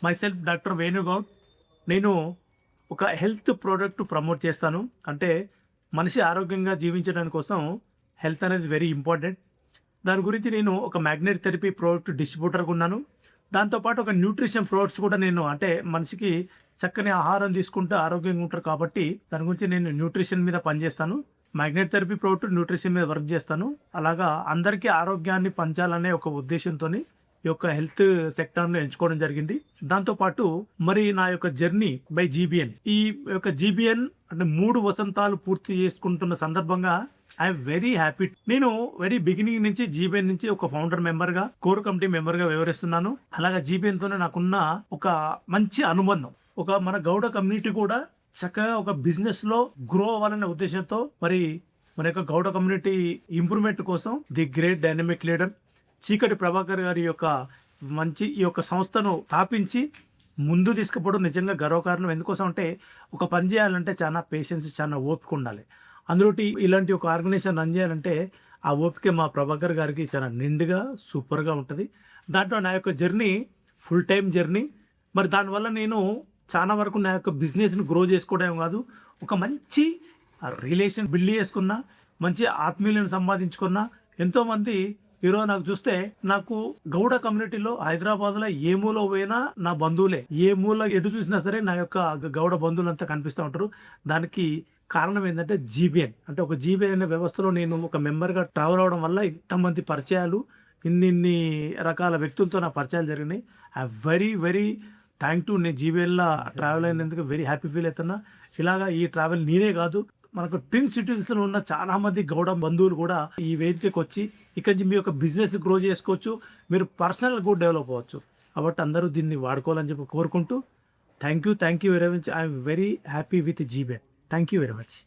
Myself doctor Venugoud. నేను ఒక health product promote చేస్తాను. అంటే మనిషి ఆరోగ్యంగా జీవించడానికి కోసం హెల్త్ అనేది వెరీ ఇంపార్టెంట్. దాని గురించి నేను ఒక మ్యాగ్నెట్ థెరపీ ప్రోడక్ట్ డిస్ట్రిబ్యూటర్గా ఉన్నాను. దాంతోపాటు ఒక న్యూట్రిషన్ ప్రోడక్ట్స్ కూడా నేను అంటే మనిషికి చక్కని ఆహారం తీసుకుంటే ఆరోగ్యంగా ఉంటారు కాబట్టి దాని గురించి నేను న్యూట్రిషన్ మీద పనిచేస్తాను. మ్యాగ్నెట్ థెరపీ ప్రోడక్ట్ న్యూట్రిషన్ మీద వర్క్ చేస్తాను. అలాగా అందరికీ ఆరోగ్యాన్ని పంచాలనే ఒక ఉద్దేశంతోని ఈ యొక్క హెల్త్ సెక్టార్ను ఎంచుకోవడం జరిగింది. దాంతోపాటు మరి నా యొక్క జర్నీ బై జీబీఎన్, ఈ యొక్క జీబీఎన్ అంటే 3 వసంతాలు పూర్తి చేసుకుంటున్న సందర్భంగా ఐఎమ్ వెరీ హ్యాపీ. నేను వెరీ బిగినింగ్ నుంచి జీబీఎన్ నుంచి ఒక ఫౌండర్ మెంబర్గా, కోర్ కమిటీ మెంబర్గా వ్యవహరిస్తున్నాను. అలాగా జీబీఎన్తోనే నాకున్న ఒక మంచి అనుబంధం. ఒక మన గౌడ కమ్యూనిటీ కూడా చక్కగా ఒక బిజినెస్లో గ్రో అవ్వాలనే ఉద్దేశంతో మరి మన యొక్క గౌడ కమ్యూనిటీ ఇంప్రూవ్మెంట్ కోసం ది గ్రేట్ డైనమిక్ లీడర్ చీకటి ప్రభాకర్ గారి యొక్క మంచి ఈ యొక్క సంస్థను స్థాపించి ముందు తీసుకుపోవడం నిజంగా గర్వకారణం. ఎందుకోసం అంటే ఒక పని చేయాలంటే చాలా పేషెన్స్, చాలా ఓపిక ఉండాలి. అందులోటి ఇలాంటి ఒక ఆర్గనైజేషన్ రన్ చేయాలంటే ఆ ఓపిక మా ప్రభాకర్ గారికి చాలా నిండుగా సూపర్గా ఉంటుంది. దాంట్లో నా యొక్క జర్నీ ఫుల్ టైం జర్నీ. మరి దానివల్ల నేను చాలా వరకు నా యొక్క బిజినెస్ని గ్రో చేసుకోవడం కాదు, ఒక మంచి రిలేషన్ బిల్డ్ చేసుకున్నా, మంచి ఆత్మీయులను సంపాదించుకున్నా. ఎంతోమంది ఈరోజు నాకు చూస్తే నాకు గౌడ కమ్యూనిటీలో హైదరాబాద్లో ఏ మూల పోయినా నా బంధువులే, ఏ మూల ఎటు చూసినా సరే నా యొక్క గౌడ బంధువులంతా కనిపిస్తూ ఉంటారు. దానికి కారణం ఏంటంటే జీబీఎన్. అంటే ఒక జీబీఎన్ అనే వ్యవస్థలో నేను ఒక మెంబర్గా ట్రావెల్ అవడం వల్ల ఇంతమంది పరిచయాలు, ఇన్ని రకాల వ్యక్తులతో నా పరిచయాలు జరిగినాయి. I very very thank to. నేను జీబీఎన్లో ట్రావెల్ అయినందుకు వెరీ హ్యాపీ ఫీల్ అవుతున్నా. ఇలాగా ఈ ట్రావెల్ నేనే కాదు, మనకు ట్విన్ సిటీస్లో ఉన్న చాలా మంది గౌడ బంధువులు కూడా ఈ వేదికకి వచ్చి ఇక్కడి నుంచి మీ యొక్క బిజినెస్ గ్రో చేసుకోవచ్చు, మీరు పర్సనల్ కూడా డెవలప్ అవ్వచ్చు. కాబట్టి అందరూ దీన్ని వాడుకోవాలని చెప్పి కోరుకుంటూ thank you very much. I'm very happy with GBN. Thank you very much.